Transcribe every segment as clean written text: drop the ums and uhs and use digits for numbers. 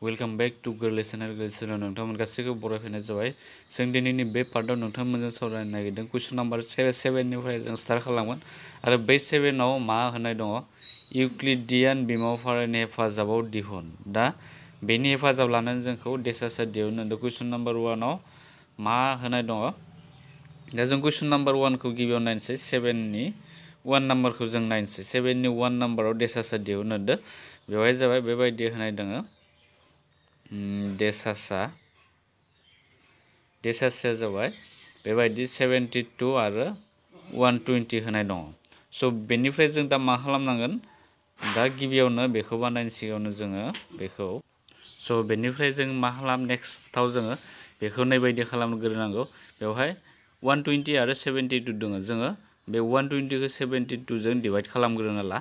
Welcome back to गोरलै channel नोंथांमोन गासैखौ बरायफैनाय जाबाय। जों दिनैनि बे पार्टआव नोंथांमोनजों सावरायनो नागिरदों कुइसन नाम्बार 7निफ्राय जों स्टार्ट खालामगोन आरो बै 7आव मा होनाय दङ इउक्लिडियान बिमाव फारायनि हेफाजाबाव दिहुन। दा बेनि हेफाजाब लानानै जोंखौ डेसासआ दिहुननो कुइसन नाम्बार 1आव मा होनाय दङ। दा जों कुइसन नाम्बार 1खौ गिबियाव नायनोसै। 7नि 1 नाम्बारखौ जों नायनोसै। 7नि 1 नाम्बाराव डेसासआ दिहुननो बेवहाय जाबाय बेबायदि होनाय दङ। डेसासआ जाबाय बेबायदि 72 आरो 120 होनाय दङ। स' बेनिफ्राय जों दा मा खालामनांगोन, दा गिबियावनो बेखौ बानायनो सिगाङावनो जोङो बेखौ बेनिफ्राय जों मा खालाम नेक्स्टआव जोङो बेखौ नायबायदि खालामग्रोनांगौ। बेवहाय 120 आरो 72 दङ। जोङो बे 120खौ 72 जों डिभाइड खालामग्रोना ला।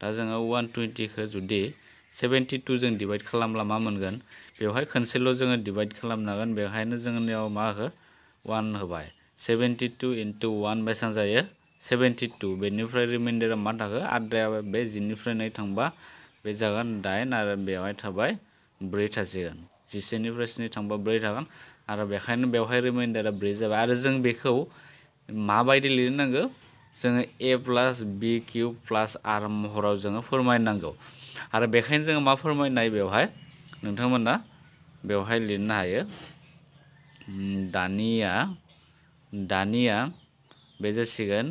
दा जोङो 120खौ जुदि 72 जों डिभाइड खालामब्ला मा मोनगोन, बेवहाय खनसेल' जोङो डिभाइड खालामनांगोन। बेवहायनो जोंनियाव मा हो 1 होबाय। 72 into 1 बेसेबां जायो 72। बेनिफ्राय रिमाइन्डारा मा थाखो आद्राया बे 10निफ्राय 9 थांबा बे जागोन 8 आरो बेवहाय थाबाय 4 थासिगोन। 10निफ्राय 7 थांबा 4 थागोन आरो बेखायनो बेवहाय रिमाइन्डारा 4 जाबाय। आरो जों बेखौ माबायदि लिरनांगौ, जोङो a pliers b cube pliers r महराव जोङो फोरमायनांगौ। आरो बेखायनो जोङो मा फोरमायनाय बेवहाय नोंथांमोना बेवहाय लिरनो हायो। दानिया बे जासिगोन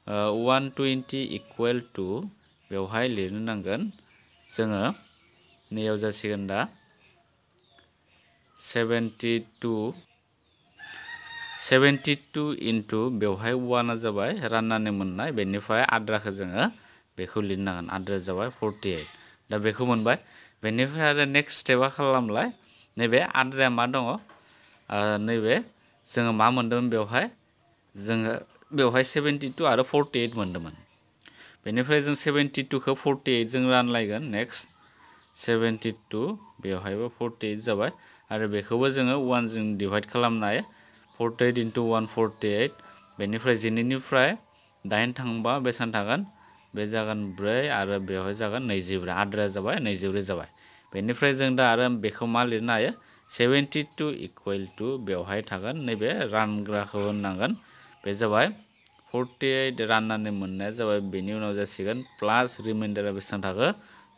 120 इकुवेल टु बेवहाय लिरनो नांगोन जोङो नैयाव जासिगोन दा 72 इन्टु बेवहाय 1आ जाबाय राननानै मोननाय। बेनिफ्राय आद्राखौ जोङो बेखौ लिरनांगोन। आद्राया जाबाय 48। दा बेखौ मोनबाय। बेनिफ्राय आरो नेक्स्ट स्टेपआ खालामलाय, नैबे आद्राया मा दङ, नैबे जोङो मा मोन्दोंमोन बेवहाय, जोङो बेवहाय 72 आरो 48 मोन्दोंमोन। बेनिफ्राय जों 72खौ 48 जों रानलायगोन। नेक्स्ट 72 बेवहायबो 48 जाबाय आरो बेखौबो जोङो 1 जों डिभाइड खालामनो हायो। 48 into 1 48। बेनिफ्राय 12निफ्राय 8 थांबा बेसेबां थागोन, बे जागोन 4 आरो बेवहाय जागोन 24। आद्राया जाबाय 24 जाबाय। बेनिफ्राय जों दा आरो बेखौ मा लिरनो हायो 72 इकुवेल टु बेवहाय थागोन नैबे रानग्राखौ होननांगोन। बे जाबाय 48 राननानै मोननाया जाबाय बेनि उनाव जासिगोन प्लास रिमाइन्डारा बेसेबां थाखो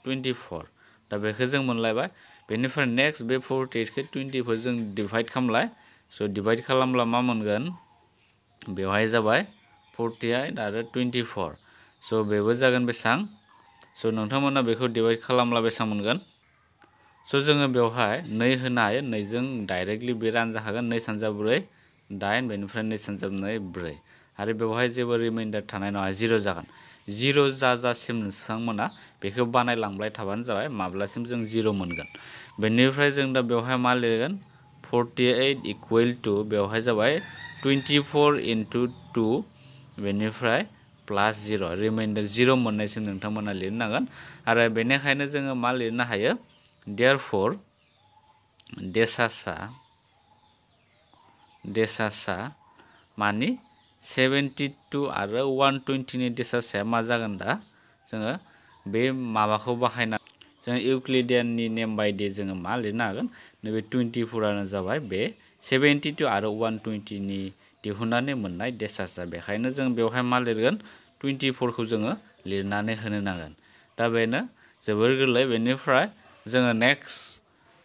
24। दा बेखौ जों मोनलायबाय। बेनिफ्राय नेक्स्ट बे 48खौ 24 जों डिभाइड खालामलाय। स' डिभाइड खालामब्ला मा मोनगोन, बेवहाय जाबाय 48 आरो 24। स' बेबो जागोन बेसेबां, स' नोंथांमोना बेखौ डिभाइड खालामब्ला बेसेबां मोनगोन। स' जोङो बेवहाय 2 होनो हायो। 2जों डाइरेक्टलि बे रानजाखागोन। 2 सानजा 4 8। बेनिफ्राय 2 सानजा 2 4 आरो बेवहाय जेबो रिमाइन्डार थानाय नङा, 0 जागोन। 0 जाजासिम नोंथांमोना बेखौ बानायलांबाय थाबानो जाबाय, माब्लासिम जों 0 मोनगोन। बेनिफ्राय जों दा बेवहाय मा लिरगोन 48 इकुवेल टु बेवहाय जाबाय 24 into 2। बेनिफ्राय प्लास 0 रिमाइन्डार 0 मोननायसिम नोंथांमोना लिरनांगोन। आरो बेनिखायनो जोङो मा लिरनो हायो, देयारफर डेसासआ मानि 72 आरो 120नि डेसासआ मा जागोन, दा जोङो बे माबाखौ बाहायना जों इउक्लिडियाननि नेम बायदि जोङो मा लिरनो हागोन, नैबे 24आनो जाबाय बे 72 आरो 120नि दिहुननानै मोननाय डेसासआ। बेखायनो जों बेवहाय मा लिरगोन 24खौ जोङो लिरनानै होनो नांगोन। दा बेनो जोबोर गोरलै। बेनिफ्राय जोङो नेक्स्ट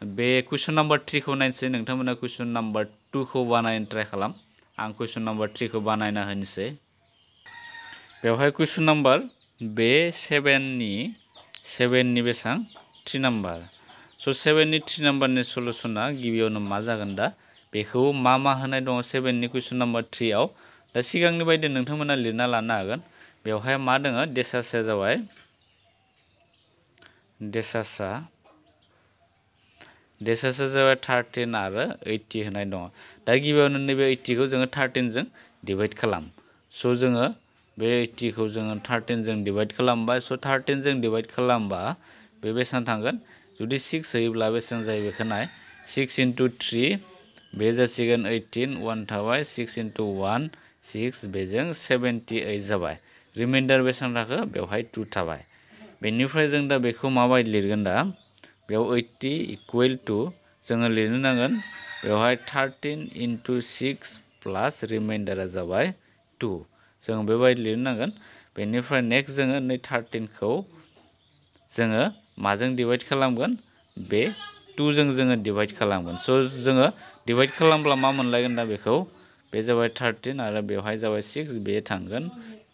बे कुइसन नाम्बार 3खौ नायनोसै। नोंथांमोना कुइसन नाम्बार 2खौ बानायनो ट्राइ खालाम। आं कुइसन नाम्बार 3खौ बानायना होनोसै। बेवहाय कुइसन नाम्बार बे 7नि बेसेबां 3 नाम्बार। स' 7नि 3 नाम्बारनि सलुसना गिबियावनो मा जागोन, दा बेखौ मा होनाय दङ 7नि कुइसन नाम्बार 3आव। दा सिगांनि बायदि नोंथांमोना लिरना लानो हागोन। बेवहाय मा दङ, डेसासआ जाबाय डेसासआ जाबाय 13 आरो 80 होनाय दङ। दा गिबियावनो नैबे 80खौ जोङो 13जों डिभाइड खालाम। स' जोङो बे 80खौ जोङो 13जों डिभाइड खालामबाय। स' 13जों डिभाइड खालामबा बे बेसेबां थांगोन, जुदि 6 होयोब्ला बेसेबां जायो बेखौ नाय। 6 into 3 बे जासिगोन 18। 1 थाबाय 6 into 1 6 बेजों 78 जाबाय। रिमाइन्डार बेसेबां थाखो, बेवहाय 2 थाबाय। बेनिफ्राय जों दा बेखौ माबायदि लिरगोन, दा बेयाव 80 इक्वेल टु जोङो लिरनो नांगोन बेवहाय 13 into 6 प्लास रिमाइन्डारा जाबाय 2 जों बेबायदि लिरनो नांगोन बेनिफ्राय नेक्स्ट जोङो नै 13 खौ जोङो माजों डिवाइड खालामगोन बे 2 जों जोङो डिवाइड खालामगोन स' जोङो डिवाइड खालामब्ला मा मोनलायगोन दा बेखौ बे जाबाय 13 आरो बेवहाय जाबाय 6 बे थांगोन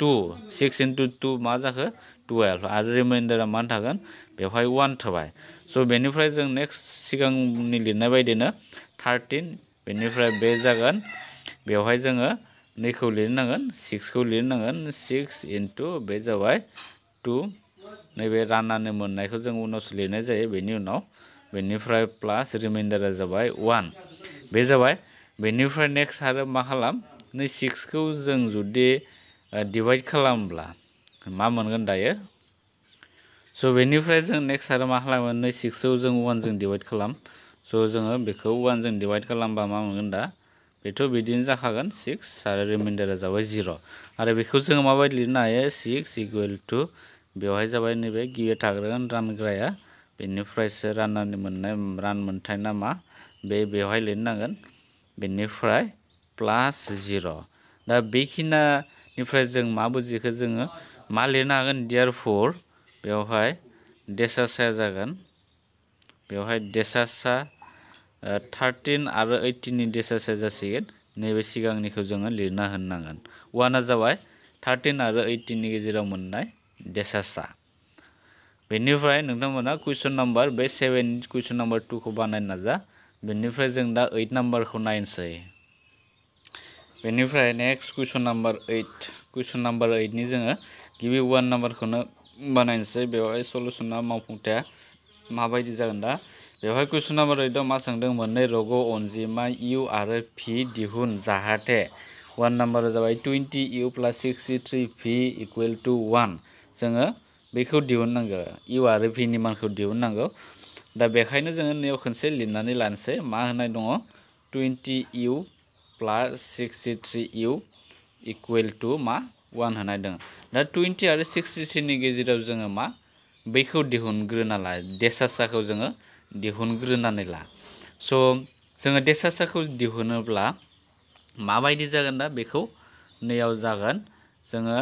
2 6 into 2 मा जाखो 12 आरो रिमाइन्डारा मा थागोन बेवहाय 1 थाबाय स' बेनिफ्राय जों नेक्स्ट सिगांनि लिरनाय बायदिनो 13 बेनिफ्राय बे जागोन बेवहाय जोङो नैखौ लिरनांगोन 6 खौ लिरनांगोन 6 into बे जाबाय 2 नैबे राननानै मोननायखौ जों उनावसो लिरनाय जायो बेनि उनाव बेनिफ्राय प्लास रिमाइन्डारा जाबाय 1 बे जाबाय बेनिफ्राय नेक्स्ट आरो मा खालाम नै 6 खौ जों जुदि डिवाइड खालामब्ला मा मोनगोन दायो स' बेनिफ्राय जों नेक्स्ट आरो मा खालामगोन नै 6 खौ जों 1 जों डिवाइड खालाम स' जोङो बेखौ 1 जों डिवाइड खालामबा मा मोनगोन दा बेथ' बिदिनो जाखागोन 6 आरो रिमाइन्डारा जाबाय 0 आरो बेखौ जोङो माबायदि लिरनो हायो 6 इकुवेल टु बेवहाय जाबाय नैबे गिबियाव थाग्रोगोन रानग्राया बेनिफ्रायसो राननानै मोननाय रान मोनथाय ना मा बेवहाय लिरनांगोन बेनिफ्राय प्लास 0 दा बेखिनिनिफ्राय जों मा बुजिखो जोङो मा लिरनो हागोन देयारफर बेवहाय डेसासआ जागोन बेवहाय डेसासआ 13 आरो 18 नि डेसासआ जासिगोन नैबे सिगांनिखौ जोङो लिरना होनांगोन 1आ जाबाय 13 आरो 18 नि गेजेराव मोननाय डेसासआ बेनिफ्राय नोंथांमोना कुइसन नाम्बार बे 7 कुइसन नाम्बार 2 खौ बानायनो नाजा बेनिफ्राय जों दा 8 नाम्बारखौ नायनोसै बेनिफ्राय next question number 8 question number 8 नि जोङो गिबि 1 नाम्बारखौनो बानायनोसै बेवहाय सलुसना मावफुंथाया माबायदि जागोन दा बेवहाय कुइसन नाम्बार 8 आव मा सोंदों मोननै रग' अनजिमा u आरो v दिहुन जाहाथे 1 नाम्बारा जाबाय 20 u plus 63 v equal to 1 जोङो बेखौ दिहुननांगौ u आरो v नि मानखौ दिहुननांगौ दा बेखायनो जोङो नैयाव खनसे लिरनानै लानोसै मा होनाय दङ 20 u plus 63 u equal to मा 1 होनाय दङ दा 20 आरो 63 नि गेजेराव जोङो मा बैखौ दिहुनग्रोना ला डेसासाखौ जोङो दिहुनग्रोनानै ला स' जोङो डेसासाखौ दिहुनोब्ला माबायदि जागोन दा बेखौ नैयाव जागोन जोङो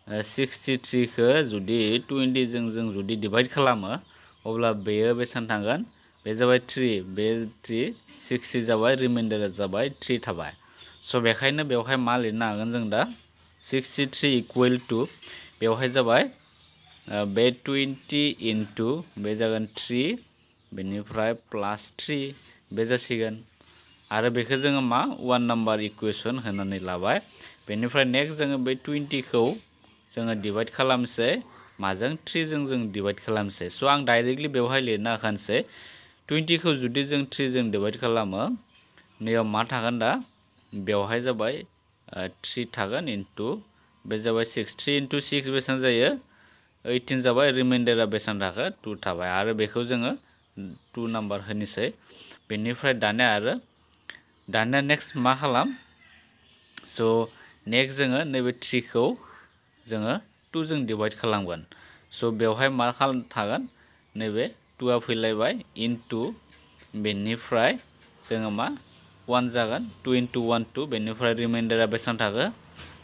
63 खौ जुदि 20 जों जुदि डिवाइड खालामो अब्ला बेयो बेसेबां थांगोन बे जाबाय 3 बे 3 60 जाबाय रिमाइन्डारा जाबाय 3 थाबाय स' बेखायनो बेवहाय मा लिरनो हागोन जों दा 63 इकुवेल टु बेवहाय जाबाय बे 20 इनटु बे जागोन 3 बेनिफ्राय प्लास 3 बे जासिगोन आरो बेखौ जोङो मा 1 नाम्बार इकुवेसन होनानै लाबाय बेनिफ्राय नेक्स्ट जोङो बे 20 खौ जोङो डिवाइड खालामसै माजों 3 जों डिवाइड खालामसै स' आं डाइरेक्टलि बेवहाय लिरना होखानोसै 20 खौ जुदि जों 3 जों डिवाइड खालामो नैयाव मा थागोन दा बेवहाय जाबाय 3 थागोन इनटु बे जाबाय 6 3 इनटु 6 बेसेबां जायो 18 जाबाय रिमाइन्डारा बेसेबां थाखो 2 थाबाय आरो बेखौ जोङो 2 नाम्बार होनोसै बेनिफ्राय दानिया नेक्स्ट मा खालाम स' नेक्स्ट जोङो नैबे 3 खौ जोङो 2 जों डिवाइड खालामगोन स' बेवहाय मा थागोन नैबे 2आ फैलायबाय इनटु बेनिफ्राय जोङो मा 1 जागोन 2 इनटु 1 2 बेनिफ्राय रिमाइन्डारा बेसेबां थागो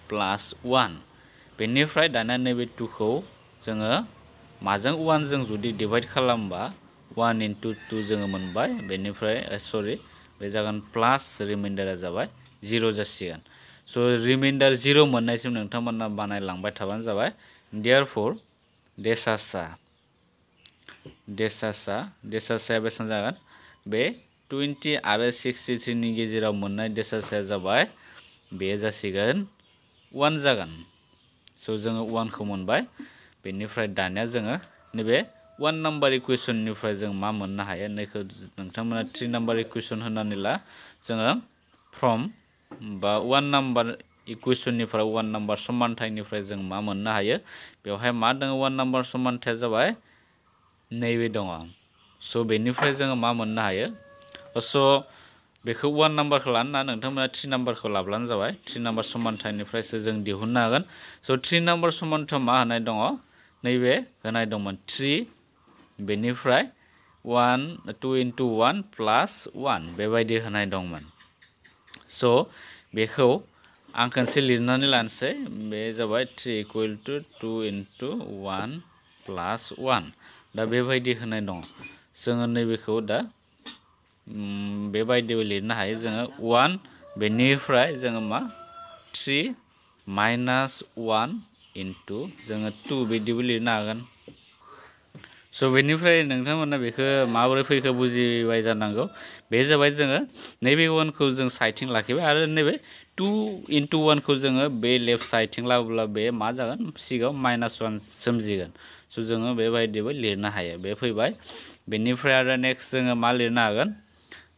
प्लास 1 बेनिफ्राय दानिया नैबे 2 खौ जोङो माजों 1 जों जुदि डिवाइड खालामबा 1 इनटु 2 जोङो मोनबाय बेनिफ्राय सरि बे जागोन प्लास रिमाइन्डारा जाबाय 0 जासिगोन स' रिमाइन्डार 0 मोननायसिम नोंथांमोना बानायलांबाय थाबानो जाबाय देयारफर डेसासआ बेसेबां जागोन बे 20 आरो 63 नि गेजेराव मोननाय डेसासआ जाबाय बे जासिगोन 1 जागोन स' जोङो 1 खौ मोनबाय बेनिफ्राय दानिया जोङो नैबे 1 नाम्बार इकुवेसननिफ्राय जों मा मोननो हायो नैखौ नोंथांमोना 3 नाम्बार इकुवेसन होनानै ला जोङो फ्रम बा 1 नाम्बार इकुवेसननिफ्राय 1 नाम्बार समानथायनिफ्राय जों मा मोननो हायो बेवहाय मा दङ 1 नाम्बार समानथाया जाबाय नैबे दङ स' बेनिफ्राय जोङो मा मोननो हायो स' बेखौ 1 नाम्बारखौ लानो ना नोंथांमोना 3 नाम्बारखौ लाब्लानो जाबाय 3 नाम्बार समानथायनिफ्रायसो जों दिहुननो हागोन स' 3 नाम्बार समानथायाव मा होनाय दङ नैबे होनाय दंमोन 3 बेनिफ्राय 2 into 1 plus 1 बेबायदि होनाय दंमोन। स' बेखौ आं खनसे लिरनानै लानोसै बे जाबाय 3 equal to 2 into 1 plus 1 दा बेबायदि होनाय दं जोङो नैबेखौ दा बेबायदिबो लिरनो हायो जोङो 1 बेनिफ्राय जोङो मा 3 minus 1 into जोङो 2 बिदिबो लिरनो हागोन। स' बेनिफ्राय नोंथांमोना बेखौ माबोरै फैखो बुजिबाय जानांगौ बे जाबाय जोङो नैबे 1 खौ जों साइडथिं लाखिबाय आरो नैबे 2 into 1 खौ जोङो बे लेफ्ट साइडथिं लाबोब्ला बे मा जागोन सिगाङाव -1 सोमजिगोन। स' जोङो बेबायदिबो लिरनो हायो बे फैबाय बेनिफ्राय आरो नेक्स्ट जोङो मा लिरनो हागोन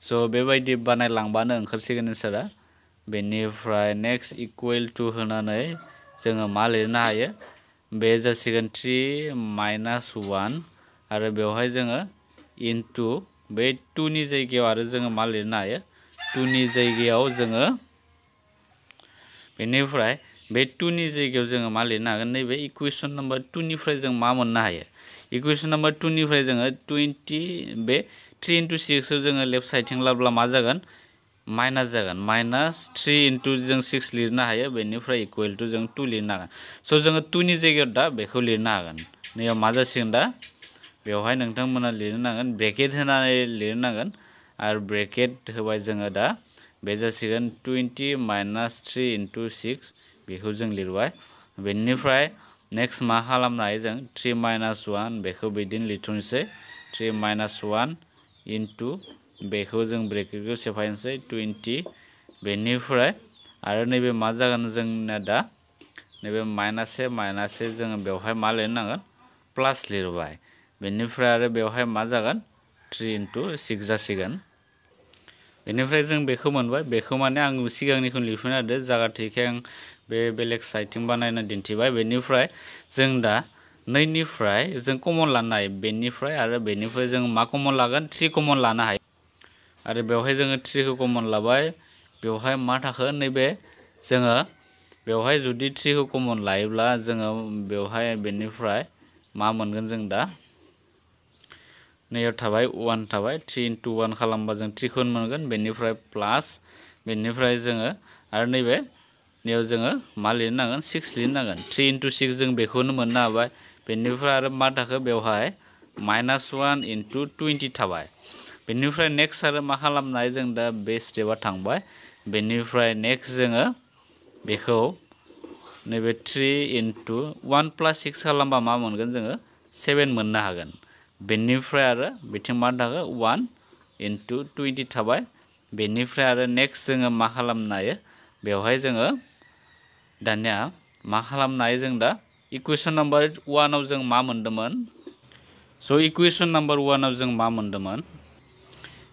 स' बेबायदि बानायलांबानो ओंखारसिगोन एन्सारा बेनिफ्राय नेक्स्ट इकुवेल टु होनानै जोङो मा लिरनो हायो बे जासिगोन 3 minus 1 आरो बेवहाय जोङो इनटु बे 2 नि जायगायाव आरो जोङो मा लिरनो हायो 2 नि जायगायाव जोङो बेनिफ्राय बे 2 नि जायगायाव जोङो मा लिरनो हागोन नैबे इकुवेशन नम्बर 2 निफ्राय जों मा मोननो हायो इकुवेशन नम्बर 2 निफ्राय जोङो 20 बे 3 into 6 खौ जोङो लेफ्ट साइडथिं लाब्ला मा जागोन माइनास जागोन -3 into जों 6 लिरनो हायो बेनिफ्राय इकुवेल टु जों 2 लिरनो हागोन। स' जोङो 2 नि जायगायाव दा बेखौ लिरनो हागोन नैयाव मा जासिगोन दा बेवहाय नोंथांमोना लिरनो नांगोन ब्रेकेट होनानै लिरनो नांगोन आरो ब्रेकेट होबाय जोङो दा बे जासिगोन 20 minus 3 into 6 बेखौ जों लिरबाय बेनिफ्राय नेक्स्ट मा खालामनो हायो जों 3 minus 1 बेखौ बिदिनो लिरथ'नोसै 3 minus 1 into बेखौ जों ब्रेकेटखौ सेफायनोसै 20 बेनिफ्राय आरो नैबे मा जागोन जोंना दा नैबे -1 जोङो बेवहाय मा लिरनो नांगोन प्लास लिरबाय बेनिफ्राय आरो बेवहाय मा जागोन 3 into 6 जासिगोन बेनिफ्राय जों बेखौ मोनबाय बेखौ माने आं सिगांनिखौ लिरफिनना होदो जागाथिखाय आं बे बेलेग साइडथिं बानायना दिन्थिबाय बेनिफ्राय जों दा 2 निफ्राय जों कमन लानो हायो बेनिफ्राय आरो बेनिफ्राय जों मा कमन लागोन 3 कमन लानो हायो आरो बेवहाय जोङो 3 खौ कमन लाबाय बेवहाय मा थाखो नैबे जोङो बेवहाय जुदि 3 खौ कमन लायोब्ला जोङो बेवहाय बेनिफ्राय मा मोनगोन जों दा नैयाव थाबाय 1 थाबाय 3 into 1 खालामबा जों 3 खौनो मोनगोन बेनिफ्राय प्लास बेनिफ्राय जोङो आरो नैबे नैयाव जोङो मा लिरनांगोन 6 लिरनांगोन 3 into 6 जों बेखौनो मोननो हाबाय बेनिफ्राय आरो मा थाखो बेवहाय -1 into 20 थाबाय बेनिफ्राय नेक्स्ट आरो मा खालामनो हायो जों दा बे स्टेपआ थांबाय बेनिफ्राय नेक्स्ट जोङो बेखौ नैबे 3 into 1 plus 6 खालामबा मा मोनगोन जोङो 7 मोननो हागोन बेनिफ्राय आरो बिथिं मा थाखो 1 into 20 थाबाय बेनिफ्राय आरो नेक्स्ट जोङो मा खालामनो हायो बेवहाय जोङो दानिया मा खालामनो हायो जों दा इकुवेशन नम्बर 1 आव जों मा मोन्दोंमोन स' इकुवेशन नम्बर 1 आव जों मा मोन्दोंमोन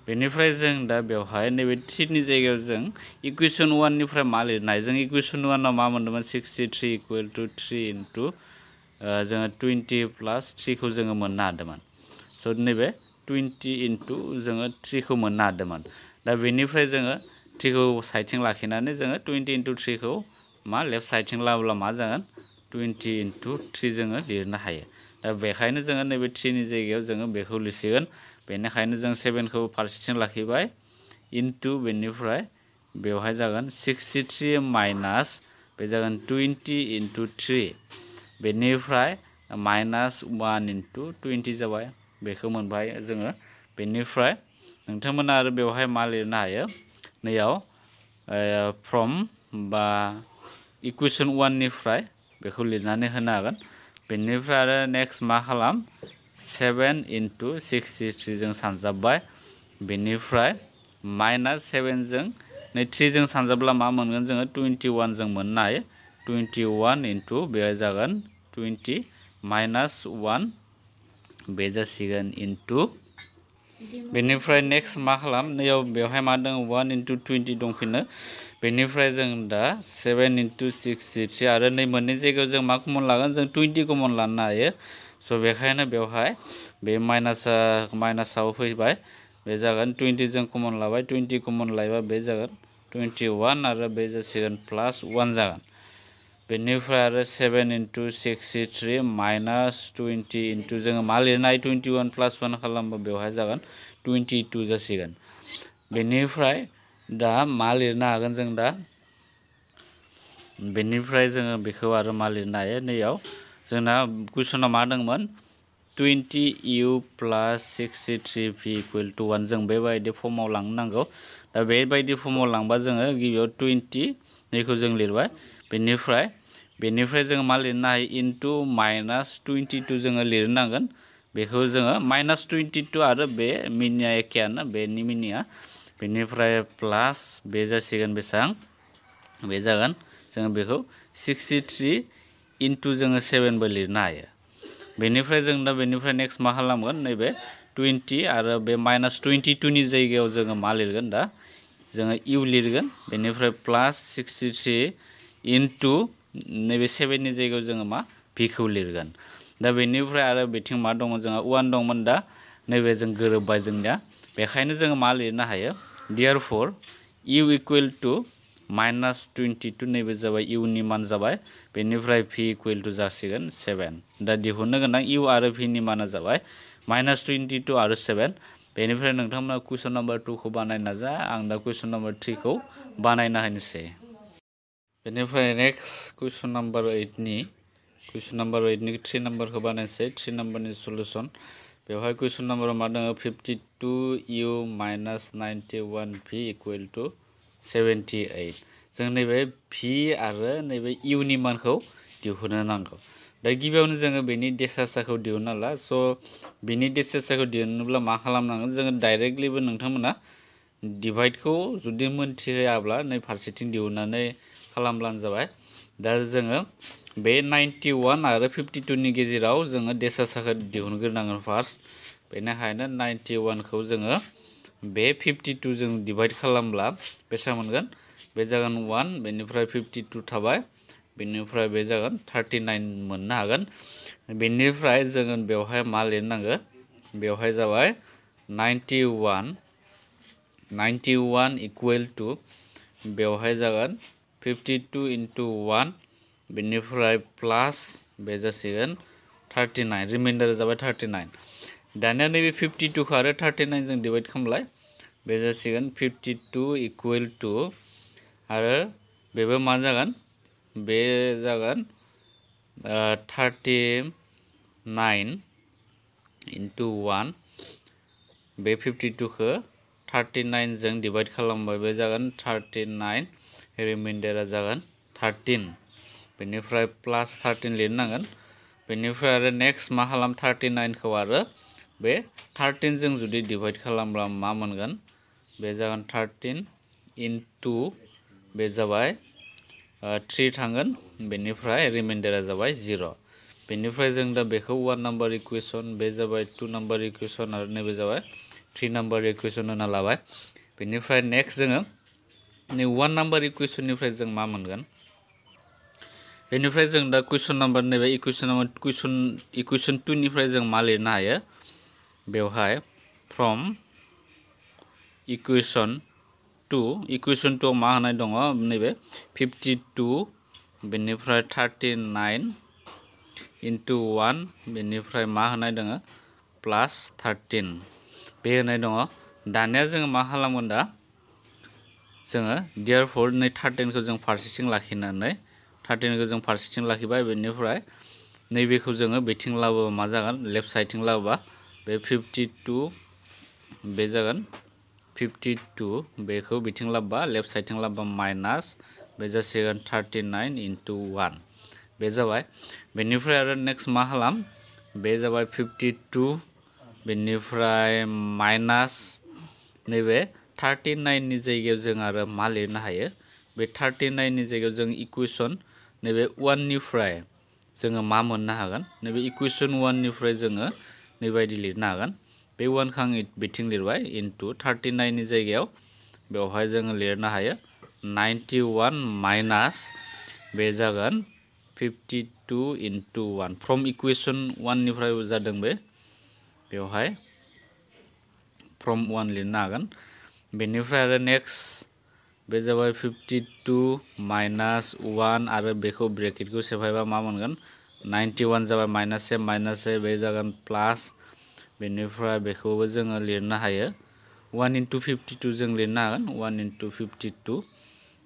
बेनिफ्राय जों दा बेवहाय नैबे 3 नि जायगायाव जों इकुवेशन 1 निफ्राय मा लिरनो हायो जों इकुवेशन 1 आव मा मोन्दोंमोन 63 equal to 3 into जोङो 20 plus 3 खौ जोङो मोननो हादोंमोन स' नैबे 20 into जोङो 3 खौ मोननो हादोंमोन दा बेनिफ्राय जोङो 3 खौ साइडथिं लाखिनानै जोङो 20 into 3 खौ मा लेफ्ट साइडथिं लाबोब्ला मा जागोन 20 into 3 जोङो लिरनो हायो दा बेखायनो जोङो नैबे 3 नि जायगायाव जोङो बेखौ लिरसिगोन बेनिखायनो जों 7 खौ फारसेथिं लाखिबाय इनटु बेनिफ्राय बेवहाय जागोन 63 माइनास बे जागोन 20 into 3 बेनिफ्राय -1 into 20 जाबाय बेखौ मोनबाय जोङो बेनिफ्राय नोंथांमोना आरो बेवहाय मा लिरनो हायो नैयाव फ्रम बा इकुवेशन 1 निफ्राय बेखौ लिरनानै होनो हागोन बेनिफ्राय आरो नेक्स्ट मा खालाम 7 into 63 जों सानजाबबाय बेनिफ्राय -7 जों नै 3 जों सानजाब्ला मा मोनगोन जोङो 21 जों मोननो हायो 21 into बेहाय जागोन 20 -1 बे जासिगोन इनटु बेनिफ्राय नेक्स्ट मा खालाम नैयाव बेवहाय मा दङ 1 into 20 दंफिनो बेनिफ्राय जों दा 7 into 63 आरो नै मोननै जायगायाव जों मा कमन लागोन जों 20 कमन लानो हायो स' बेखायनो बेवहाय बे माइनासाव फैबाय बे जागोन 20 जों कमन लाबाय 20 कमन लायोबा बे जागोन 21 आरो बे जासिगोन +1 जागोन बेनिफ्राय आरो 7 into 63 minus 20 into जोङो मा लिरनाय 21 plus 1 खालामबा बेवहाय जागोन 22 जासिगोन। बेनिफ्राय दा मा लिरनो हागोन जों दा बेनिफ्राय जोङो बेखौ आरो मा लिरनो हायो नैयाव जोंना कुइसनाव मा दंमोन 20u plus 63v equal to 1 जों बेबायदि फर्माव लांनो नांगौ। दा बेबायदि फर्माव लांबा जोङो गिबियाव 20 नैखौ जों लिरबाय बेनिफ्राय जोङो मा लिरनो हायो इनटु माइनास 22 जोङो लिरनांगोन। बेखौ जोङो माइनास 22 आरो बे मिनिया एखेयानो बेनि मिनिया बेनिफ्राय प्लास बे जासिगोन बेसेबां बे जागोन जोङो बेखौ 63 इनटु जोङो 7 बो लिरनो हायो। बेनिफ्राय जों दा बेनिफ्राय नेक्स्ट मा खालामगोन नैबे 20 आरो बे माइनास 22 नि जायगायाव जोङो मा लिरगोन दा जोङो इउ लिरगोन बेनिफ्राय प्लास 63 इनटु नैबे 7 नि जायगायाव जोङो मा भिखौ लिरगोन। दा बेनिफ्राय आरो बिथिं मा दङ जोंहा 1 दंमोन दा नैबे जों गोरोबबाय जोंनिया बेखायनो जोङो मा लिरनो हायो देयरफर इउ इकुवेल टु माइनास 22 नैबे जाबाय इउनि मान जाबाय बेनिफ्राय भि इकुवेल टु जासिगोन 7 दा दिहुननो गोनां इउ आरो भिनि माना जाबाय माइनास 22 आरो 7 बेनिफ्राय नोंथांमोना कुइसन नाम्बार 2 खौ बानायनो नाजा आं दा कुइसन नाम्बार 3 खौ बानायना होनोसै। बेनिफ्राय नेक्स्ट कुइसन नाम्बार 8 नि 3 नाम्बारखौ बानायनोसै 3 नाम्बारनि सलुसन बेवहाय कुइसन नाम्बाराव मा दङ 52u minus 91v equal to 78 जों नैबे भि आरो नैबे इउनि मानखौ दिहुननो नांगौ। दा गिबियावनो जोङो बेनि डेसासाखौ दिहुनना ला स' बेनि डेसासाखौ दिहुननोब्ला मा खालामनांगोन जोङो डाइरेक्टलिबो नोंथांमोना डिभाइडखौ जुदि मोनथिहोयाब्ला नै फारसेथिं दिहुननानै खालामब्लानो जाबाय। दा जोङो बे 91 आरो 52 नि गेजेराव जोङो डेसासाखौ दिहुनग्रोनांगोन फार्स्ट बेनिखायनो 91 खौ जोङो बे 52 जों डिभाइड खालामब्ला बेसेबां मोनगोन बे जागोन 1 बेनिफ्राय 52 थाबाय बेनिफ्राय बे जागोन 39 मोननो हागोन। बेनिफ्राय जोङो बेवहाय मा लिरनांगोन बेवहाय जाबाय 91 इकुवेल टु बेवहाय जागोन 52 इनटु 1 बेनिफ्राय प्लास बे जासिगोन 39 रिमाइन्डार जाबाय 39 दानिया नैबे 52 खौ आरो 39 जों डिभाइड खालामलाय बे जासिगोन 52 इकुवेल टु आरो बेबो मा जागोन बे जागोन 39 इनटु 1 बे 52 खौ 39 जों डिभाइड खालामबाय बे जागोन 39 रिमाइन्डारा जागोन 13 बेनिफ्राय प्लास 13 लिरनांगोन। बेनिफ्राय आरो नेक्स्ट मा खालाम 39 खौ आरो बे 13 जों जुदि डिभाइड खालामब्ला मा मोनगोन बे जागोन 13 इनटु बे जाबाय 3 थांगोन बेनिफ्राय रिमाइन्डारा जाबाय 0 बेनिफ्राय जों दा बेखौ 1 नाम्बार इकुवेसन बे जाबाय 2 नाम्बार इकुवेसन आरो नैबे जाबाय 3 नाम्बार इकुवेसन होना लाबाय। बेनिफ्राय नेक्स्ट जोङो नै 1 नाम्बार इकुवेसननिफ्राय जों मा मोनगोन बेनिफ्राय जों दा कुइसन नाम्बार नैबे इकुवेसन 2 निफ्राय जों मा लिरनो हायो बेवहाय फ्रम इकुवेसन 2 मा होनाय दङ नैबे 52 बेनिफ्राय 39 इनटु 1 बेनिफ्राय मा होनाय दङ प्लास 13 बे होनाय दङ। दानिया जोङो मा खालामगोन दा जोङो देयरफर नै 13 खौ जों फारसेथिं लाखिनानै 13 खौ जों फारसेथिं लाखिबाय बेनिफ्राय नैबेखौ जोङो बेथिं लाबोबा मा जागोन लेफ्ट साइडथिं लाबोबा बे 52 बे जागोन 52 बेखौ बिथिं लाबोबा लेफ्ट साइडथिं लाबोबा माइनास बे जासिगोन 39 इनटु 1 बे जाबाय। बेनिफ्राय आरो नेक्स्ट मा खालाम बे जाबाय 52 बेनिफ्राय माइनास नैबे 39 नि जायगायाव जों आरो मा लिरनो हायो बे 39 नि जायगायाव जों इकुवेसन नैबे 1 निफ्राय जोङो मा मोननो हागोन नैबे इकुवेसन 1 निफ्राय जोङो नैबायदि लिरनो हागोन बे 1 खौ आं बिथिं लिरबाय इनटु 39 नि जायगायाव बेवहाय जोङो लिरनो हायो 91 माइनास बे जागोन 52 इनटु 1 फ्रम इकुवेसन 1 निफ्राय जादों बे बेवहाय फ्रम 1 लिरनो हागोन। बेनिफ्राय आरो नेक्स्ट बे जाबाय 52 माइनास 1 आरो बेखौ ब्रेकेटखौ सेफायबा मा मोनगोन 91 जाबाय माइनास ए बे जागोन प्लास बेनिफ्राय बेखौबो जोङो लिरनो हायो 1 into 52 जों लिरनो हागोन 1 into 52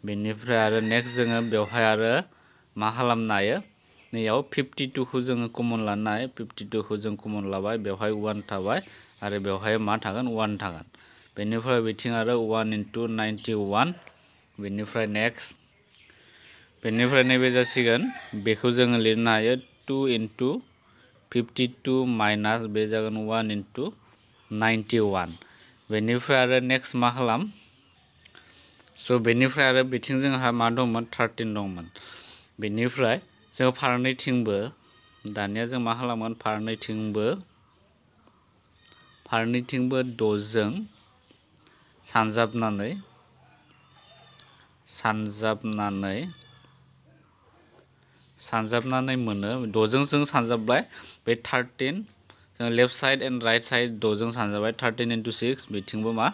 बेनिफ्राय आरो नेक्स्ट जोङो बेवहाय आरो मा खालामनो हायो नैयाव 52 खौ जोङो कमन लानो हायो 52 खौ जों कमन लाबाय बेवहाय 1 थाबाय आरो बेवहाय मा थागोन 1 थागोन बेनिफ्राय बिथिं आरो 1 into 91 बेनिफ्राय नेक्स्ट बेनिफ्राय नैबे जासिगोन बेखौ जोङो लिरनो हायो 2 into 52 माइनास बे जागोन 1 into 91 बेनिफ्राय आरो नेक्स्ट मा खालाम स' बेनिफ्राय आरो बिथिं जोंहा मा दंमोन 13 दंमोन बेनिफ्राय जों फारनैथिंबो दानिया जों मा खालामगोन फारनैथिंबो 6 जों सानजाबनानै मोनो 6 जों सानजाबबाय बे 13 जों left side end right side 6 जों सानजाबाय 13 into 6 बिथिंबो मा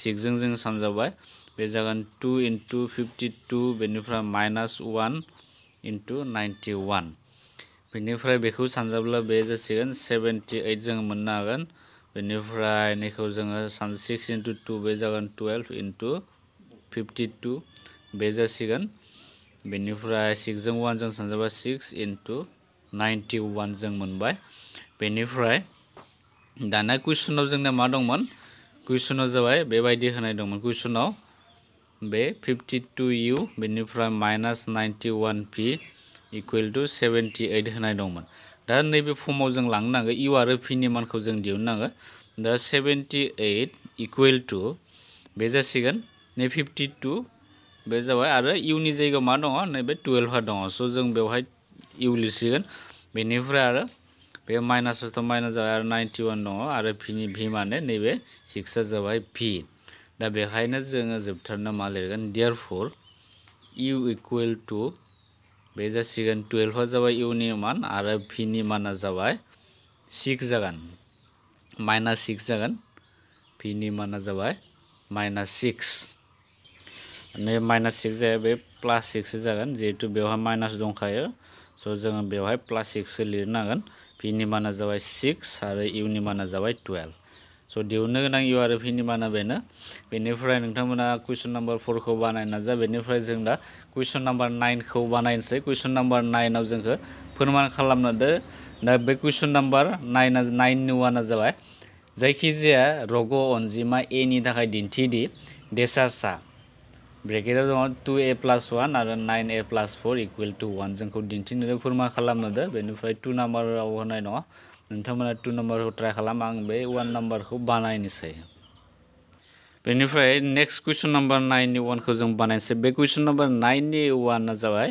6 जों सानजाबाय बे जागोन 2 into 52 बेनिफ्राय माइनास 1 into 91 बेनिफ्राय बेखौ सानजाब्ला बे जासिगोन 78 जों मोननो हागोन बेनिफ्राय नैखौ जोङो 6 into 2 बे जागोन 12 into 52 बे जासिगोन बेनिफ्राय 6 जों 1 जों सानजाबा 6 into 91 जों मोनबाय बेनिफ्राय दाना कुइसनाव जोंना मा दंमोन कुइसनाव जाबाय बेबायदि होनाय दंमोन कुइसनाव बे 52u बेनिफ्राय माइनास 91p इकुवेल टु 78 होनाय दंमोन दा नैबे फर्माव जों लांनो नांगौ इउ आरो पि नि मानखौ जों दिहुननांगौ दा 78 इकुवेल टु बे जासिगोन नै 52 बे जाबाय आरो इउनि जायगायाव मा दङ नैबे 12 दङ स' जों बेवहाय इउ लिरसिगोन बेनिफ्राय आरो बे माइनासआथ' माइनास जाबाय आरो 91 दङ आरो पिनि भि माने नैबे 6 जाबाय भि दा बेखायनो जोङो जोबथारनो मा लिरगोन देयारफर इउ इकुवेल टु बे जासिगोन 12 जाबाय इउनि मान आरो पिनि माना जाबाय 6 जागोन माइनास 6 जागोन पिनि माना जाबाय माइनास 6 नै माइनास 6 जाया बे प्लास 6 जागोन जिहेतु बेवहाय माइनास दंखायो स' जोङो बेवहाय प्लास 6 लिरनांगोन पिनि माना जाबाय 6 आरो इउनि माना जाबाय 12 स' दिहुननो गोनां इउ आरो पिनि माना बेनिफ्राय नोंथांमोना कुइसन नाम्बार 4 खौ बानायनो नाजा बेनिफ्राय जों दा कुइसन नाम्बार 9 खौ बानायनोसै कुइसन नाम्बार 9 आव जोंखौ फोरमान खालामनो दो दा बे कुइसन नाम्बार 9 नि वाना जाबाय जायखिजाया रग' अनजिमा ए नि थाखाय दिन्थिदि देसासा ब्रेकेटाव दङ 2a + 1 आरो 9a + 4 इकुवेल टु 1 जोंखौ दिन्थिनो फोरमान खालामनो दो बेनिफ्राय 2 नाम्बाराव होनाय दङ नोंथांमोना 2 नाम्बारखौ ट्राइ खालाम आं बे 1 नाम्बारखौ बानायनोसै बेनिफ्राय नेक्स्ट कुइसन नाम्बार 9 नि 1 खौ जों बानायनोसै बे कुइसन नाम्बार 9 नि 1 जाबाय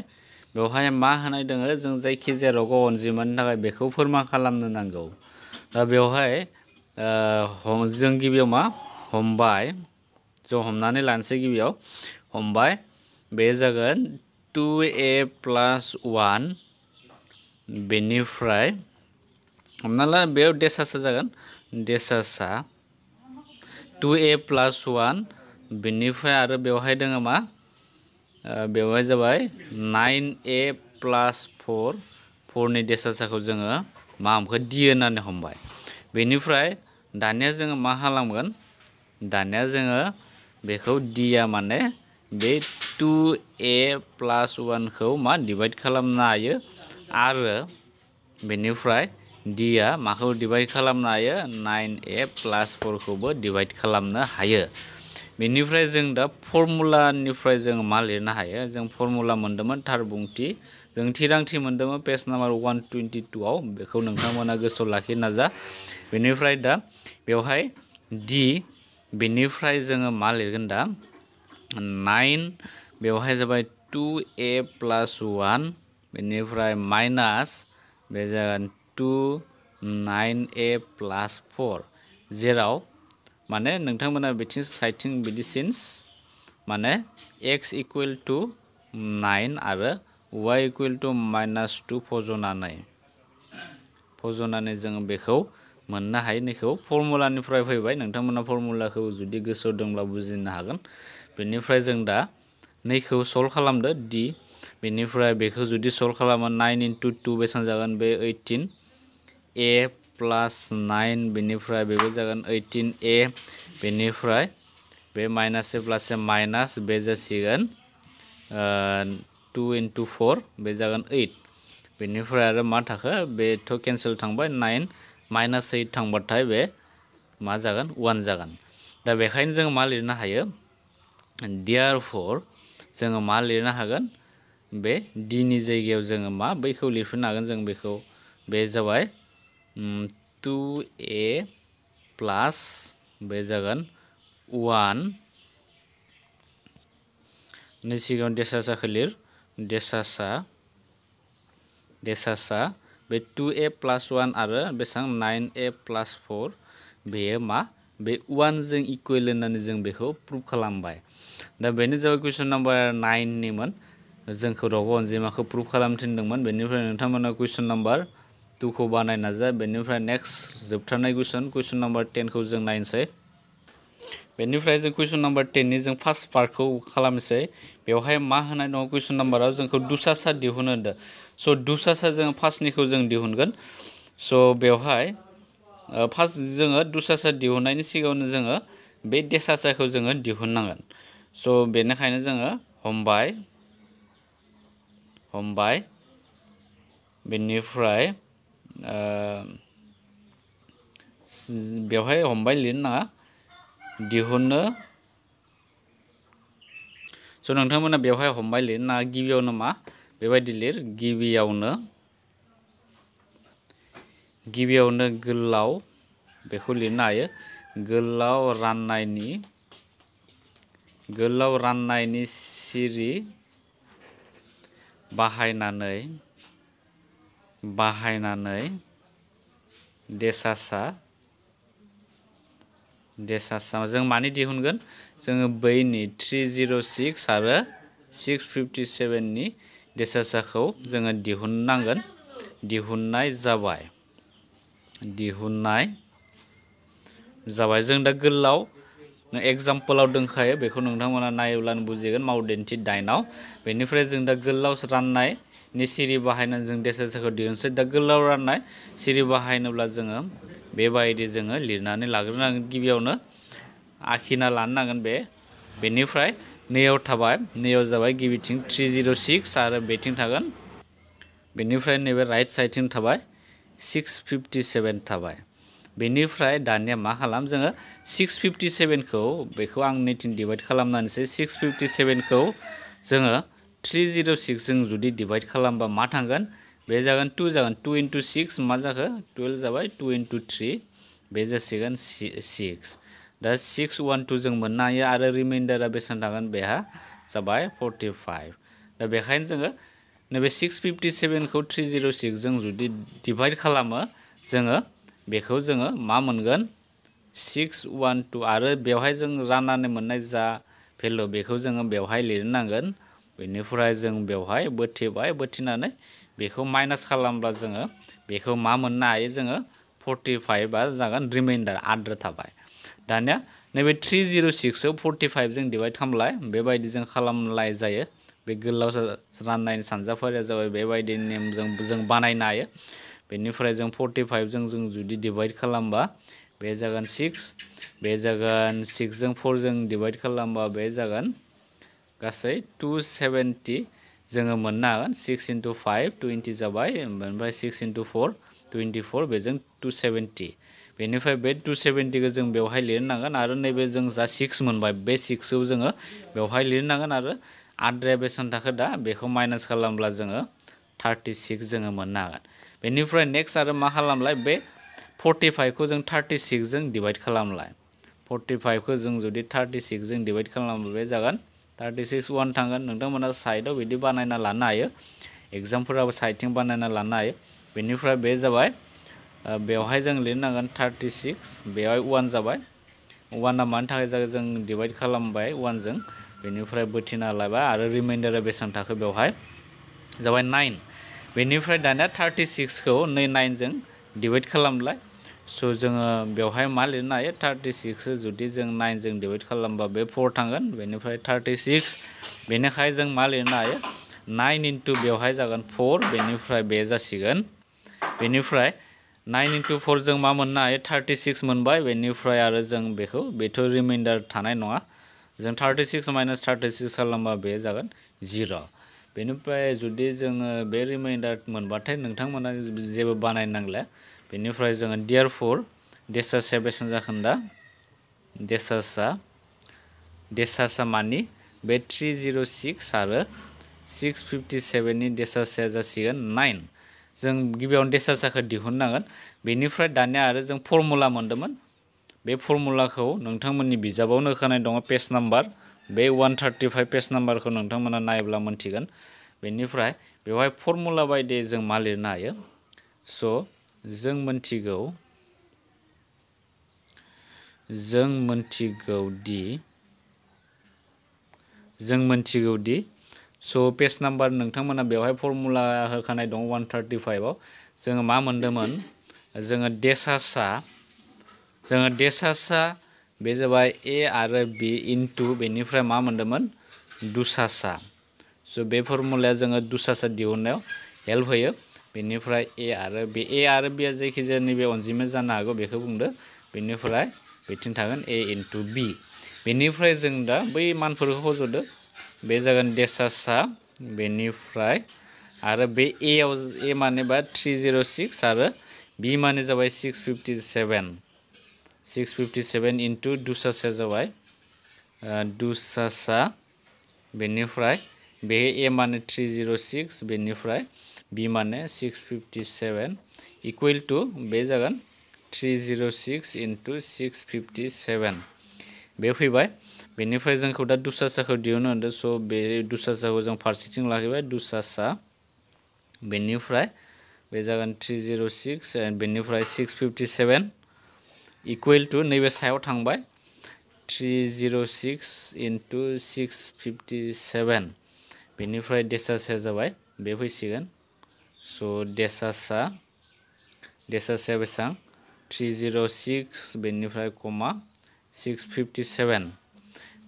बेवहाय मा होनाय दङ जों जायखिजाया रग' अनजिमानि थाखाय बेखौ फोरमान खालामनो नांगौ दा बेवहाय जों गिबियाव मा हमबाय ज' हमनानै लानोसै गिबियाव हमबाय बे जागोन 2a + 1 बेनिफ्राय हमना ला बेयाव देसासा जागोन देसासा 2a + 1 बेनिफ्राय आरो बेवहाय दङ मा बेवहाय जाबाय 9a + 4 नि देसासाखौ जोङो मा हमखो दि होननानै हमबाय बेनिफ्राय दानिया जोङो मा खालामगोन दानिया जोङो बेखौ दिया माने बे 2a + 1 खौ मा डिभाइड खालामनो हायो आरो बेनिफ्राय दिया माखौ डिभाइड खालामनो हायो 9a + 4 खौबो डिभाइड खालामनो हायो बेनिफ्राय जों दा फर्मुलानिफ्राय जों मा लिरनो हायो जों फर्मुला मोन्दोंमोन थार बुंथि जों थिरांथि मोन्दोंमोन पेज नाम्बार 122 आव बेखौ नोंथांमोना गोसोआव लाखिनो नाजा बेनिफ्राय दा बेवहाय दि बेनिफ्राय जोङो मा लिरगोन दा 9 बेवहाय जाबाय 2a + 1 बेनिफ्राय माइनास बे जागोन 2 9a + 4 जेराव माने नोंथांमोना बिथिं साइडथिं बिदि सिन्स माने x इकुवेल टु 9 आरो y इकुवेल टु -2 फज'नानै जोङो बेखौ मोननो हायो नैखौ फर्मुलानिफ्राय फैबाय नोंथांमोना फर्मुलाखौ जुदि गोसोआव दंब्ला बुजिनो हागोन बेनिफ्राय जों दा नैखौ सल्भ खालामदो d बेनिफ्राय बेखौ जुदि सल्भ खालामो 9 × 2 बेसेबां जागोन बे 18 a प्लास 9 बेनिफ्राय बेबो जागोन 18a बेनिफ्राय बे माइनास ए प्लास ए माइनास बे जासिगोन 2 × 4 बे जागोन 8 बेनिफ्राय आरो मा थाखो बेथ' केन्सेल थांबाय 9 माइनास 8 थांबाथाय बे मा जागोन 1 जागोन दा बेखायनो जों मा लिरनो हायो therefore जोङो मा लिरनो हागोन बे d नि जायगायाव जोङो मा बैखौ लिरफिननो हागोन जों बेखौ बे जाबाय 2a प्लास बे जागोन 1 नि सिगाङाव देसासाखौ लिर देसासा बे 2a प्लास 1 आरो बेसेबां 9a प्लास 4 बेयो मा बे 1 जों इकुवेल होननानै जों बेखौ प्रुभ खालामबाय दा बेनो जाबाय कुइसन नाम्बार 9 निमोन जोंखौ रग' अनजिमाखौ प्रुभ खालामनो थिनदोंमोन बेनिफ्राय नोंथांमोना कुइसन नाम्बार 2 खौ बानाय नाजा बेनिफ्राय नेक्स्ट जोबथारनाय कुइसन नाम्बार 10 खौ जों नायनोसै बेनिफ्राय जों कुइसन नाम्बार 10 नि जों फार्स्ट पार्टखौ खालामनोसै बेवहाय मा होनाय दङ कुइसन नाम्बाराव जोंखौ दुसासा दिहुननो होदों स' दुसासा जों फार्स्टनिखौ जों दिहुनगोन स' बेवहाय फार्स्ट जोङो दुसासा दिहुननायनि सिगाङावनो जोङो बे देसासाखौ जोङो दिहुननांगोन स' बेनिखायनो जोङो हमबाय बेनिफ्राय बेवहाय हमबाय लिरनो नाङा दिहुननो स' नोंथांमोना बेवहाय हमबाय लिरनो नाङा गिबियावनो मा बेबायदि लिर गिबियावनो गोलाव बेखौ लिरनो हायो गोलाव राननायनि सिरि बाहायनानै देसासा जों मानि दिहुनगोन जोङो बैनि 306 आरो 657 नि देसासाखौ जोङो दिहुननांगोन दिहुननाय जाबाय जों दा गोलाव एग्जाम्पलाव दंखायो बेखौ नोंथांमोना नायोब्लानो बुजिगोन मावदेन्थि 9 आव बेनिफ्राय जों दा गोलाव राननायनि सिरि बाहायनानै जों देसासाखौ दिहुनसै दा गोलाव राननाय सिरि बाहायनोब्ला जोङो बेबायदि जोङो लिरनानै लाग्रोनांगोन गिबियावनो आखिना लानो नांगोन बेनिफ्राय नैयाव थाबाय नैयाव जाबाय गिबिथिं 306 आरो बेथिं थागोन बेनिफ्राय नैबे राइट साइडथिं थाबाय 657 थाबाय बेनिफ्राय दानिया मा खालाम जोङो 657 खौ बेखौ आं नैथिं डिभाइड खालामनानैसै 657 खौ जोङो 306 जों जुदि डिभाइड खालामबा मा थांगोन बे जागोन 2 जागोन 2 × 6 मा जाखो 12 जाबाय 2 × 3 बे जासिगोन 6 दा 612 जों मोननो हायो आरो रिमाइन्डारा बेसेबां थागोन बेहा जाबाय 45 दा बेखायनो जोङो नैबे 657 खौ 306 जों जुदि डिभाइड खालामो जोङो बेखौ जोङो मा मोनगोन 612 आरो बेवहाय जों राननानै मोननाय जा भेलु बेखौ जोङो बेवहाय लिरनांगोन बेनिफ्राय जों बेवहाय बोथिनानै बेखौ माइनास खालामब्ला जोङो बेखौ मा मोननो हायो जोङो 45 आ जागोन रिमाइन्डार आद्रा थाबाय दानिया नैबे 306 खौ 45 जों डिभाइड खालामलाय बेबायदि जों खालामलाय जायो बे गोलाव राननायनि सानजाफोरा जाबाय बेबायदि नेमजों जों बानायनो हायो बेनिफ्राय जों 45 जों जुदि डिभाइड खालामबा बे जागोन 6 बे जागोन 6 जों 4 जों डिभाइड खालामबा बे जागोन गासै 270 जोङो मोननो हागोन 6 × 5 20 जाबाय ओमफ्राय 6 × 4 24 बेजों 270 बेनिफ्राय बे 270 खौ जों बेवहाय लिरनांगोन आरो नैबे जों जा 6 मोनबाय बे 6 खौ जोङो बेवहाय लिरनांगोन आरो आद्राया बेसेबां थाखो दा बेखौ माइनास खालामब्ला जोङो 36 जोङो मोननो हागोन बेनिफ्राय नेक्स्ट आरो मा खालामलाय बे 45 खौ जों 36 जों डिभाइड खालामलाय 45 खौ जों जुदि 36 जों डिभाइड खालामोब्ला बे जागोन 36 1 थांगोन नोंथांमोना साइडआव बिदि बानायना लानो हायो एग्जामफोराबो साइडथिं बानायना लानो हायो बेनिफ्राय बे जाबाय बेवहाय जों लिरनांगोन 36 बेवहाय 1 जाबाय 1आ मानि थाखाय जागोन जों डिभाइड खालामबाय 1 जों बेनिफ्राय बोथिना लाबाय आरो रिमाइन्डारा बेसेबां थाखो बेवहाय जाबाय 9 बेनिफ्राय दानिया 36 खौ 9 जों डिभाइड खालामलाय स' जोङो बेवहाय मा लिरनो हायो 36 जुदि जों 9 जों डिभाइड खालामबा बे 4 थांगोन बेनिफ्राय 36 बेनिखाय जों मा लिरनो हायो 9 इनटु बेवहाय जागोन 4 बेनिफ्राय बे जासिगोन बेनिफ्राय 9 इनटु 4 जों मा मोननो हायो 36 मोनबाय बेनिफ्राय आरो जों बेखौ बेथ' रिमाइन्डार थानाय नङा जों 36 माइनास 36 खालामबा बे जागोन 0 बेनिफ्राय जुदि जोङो बे रिमाइन्डार मोनबाथाय नोंथांमोना जेबो बानायनो नांला बेनिफ्राय जोङो देयरफर डेसासआ बेसेबां जागोन दा डेसासआ मानि बे 306 आरो 657 नि डेसासआ जासिगोन 9 जों गिबियावनो डेसासखौ दिहुननांगोन बेनिफ्राय दानिया आरो जों फर्मुला मोन्दोंमोन बे फर्मुलाखौ नोंथांमोननि बिजाबावनो होखानाय दङ पेज नाम्बार बे 135 पेज नाम्बारखौ नोंथांमोना नायोब्ला मोनथिगोन बेनिफ्राय बेवहाय फर्मुला बायदियै जों मा लिरनो हायो स' जों मोनथिगौ दि स' पेज नाम्बार नोंथांमोना बेवहाय फर्मुला होखानाय दं 135 आव जोङो मा मोन्दोंमोन जोङो डेसासआ बे जाबाय ए आरो बि इनटु बेनिफ्राय मा मोन्दोंमोन दुसासा स' बे फर्मुलाया जोङो दुसासा दिहुननायाव हेल्प होयो बेनिफ्राय ए आरो बिया जायखिजाया नैबे अनजिमा जानो हागौ बेखौ बुंदो बेनिफ्राय बेथिं थागोन ए इनटु बि बेनिफ्राय जों दा बै मानफोरखौ होज'दो बे जागोन डेसासआ बेनिफ्राय आरो बे ए माने बा 306 आरो बि माने जाबाय 657 इनटु दुसासा जाबाय दुसासा बेनिफ्राय बे ए माने 306 बेनिफ्राय बि माने 657 इकुवेल टु बे जागोन 306 इनटु 657 बे फैबाय बेनिफ्राय जोंखौ दा दुसासाखौ दिहुननो होदों स' बे दुसासाखौ जों फारसेथिं लाखिबाय दुसासा बेनिफ्राय बे जागोन 306 बेनिफ्राय 657 इकुवेल टु नैबे सायाव थांबाय 306 इनटु 657 बेनिफ्राय डेसासआ जाबाय बे फैसिगोन स' डेसासआ बेसेबां 306 बेनिफ्राय कमा 657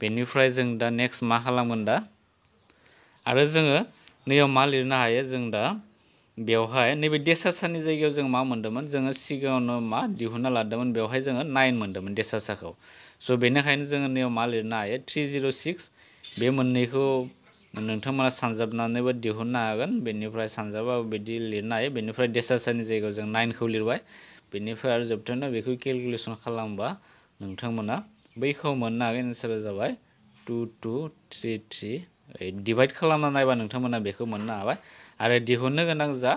बेनिफ्राय जों दा नेक्स्ट मा खालामगोन दा आरो जोङो नैयाव मा लिरनो हायो जों दा बेवहाय नैबे डेसासानि जायगायाव जों मा मोन्दोंमोन जोङो सिगाङावनो मा दिहुनना लादोंमोन बेवहाय जोङो 9 मोन्दोंमोन डेसासाखौ स' बेनिखायनो जोङो नैयाव मा लिरनो हायो 306 बे मोननैखौ नोंथांमोना सानजाबनानैबो दिहुननो हागोन बेनिफ्राय सानजाबाबो बिदि लिरनो हायो बेनिफ्राय डेसासानि जायगायाव जों 9खौ लिरबाय बेनिफ्राय आरो जोबथारनायाव बेखौ केलकुलेसन खालामबा नोंथांमोना बैखौ मोननो हागोन एन्सारा जाबाय 22338 डिभाइड खालामना नायबा नोंथांमोना बेखौ मोननो हाबाय आरो दिहुननो गोनां जा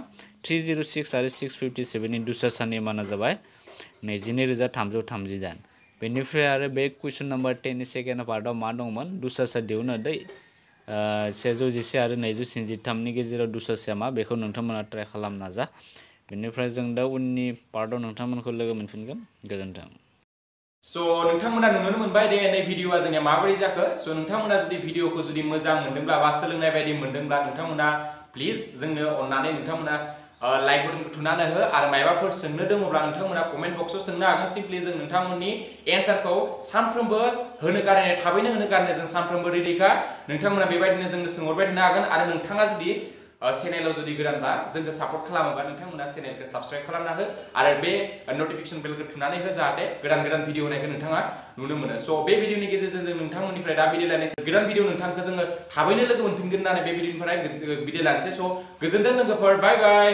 306 आरो 657 नि दुसासानि माना जाबाय 22,338 बेनिफ्राय आरो बे कुइसन नाम्बार 10 नि सेकेन्ड पार्टआव मा दंमोन दुसासा दिहुननो दै 111 आरो 293 नि गेजेराव दुसासाया मा बेखौ नोंथांमोना ट्राइ खालामनो नाजा बेनिफ्राय जों दा उननि पार्टआव नोंथांमोनखौ लोगो मोनफिनगोन गोजोन्थों स' नोंथांमोना नुनो मोनबाय दे नै भिडिअआ जोंनिया माबोरै जाखो स' नोंथांमोना जुदि भिडिअखौ जुदि मोजां मोनदोंब्ला बा सोलोंनाय बायदि मोनदोंब्ला नोंथांमोना प्लिज जोंनो अननानै नोंथांमोना लाइक बटनखौ थुनानै हो आरो मायबाफोर सोंनो दङब्ला नोंथांमोना कमेन्ट बक्सआव सोंनो हागोन सिम्पलि जों नोंथांमोननि एन्सारखौ सानफ्रोमबो होनो गारनाय थाबैनो होनो गारनाय जों सानफ्रोमबो रेडिखा नोंथांमोना बेबायदिनो जोंनो सोंहरबाय थानो हागोन आरो नोंथाङा जुदि चेनेलाव जुदि गोदानबा जोंखौ सापर्ट खालामोबा नोंथांमोना चेनेलखौ साबस्क्राइब खालामना हो आरो बे नटिफिकेसन बेलखौ थुनानै हो जाहाथे गोदान भिडिअ होनायखौ नोंथाङा नुनो मोनो स' बे भिडिअनि गेजेरजों जों नोंथांमोननिफ्राय दा बिदाय लानोसै गोदान भिडिअ नोंथांखौ जोङो थाबैनो लोगो मोनफिनगोन होननानै बे भिडिअनिफ्राय बिदाय लानोसै स' गोजोनथों लोगोफोर बाय बाय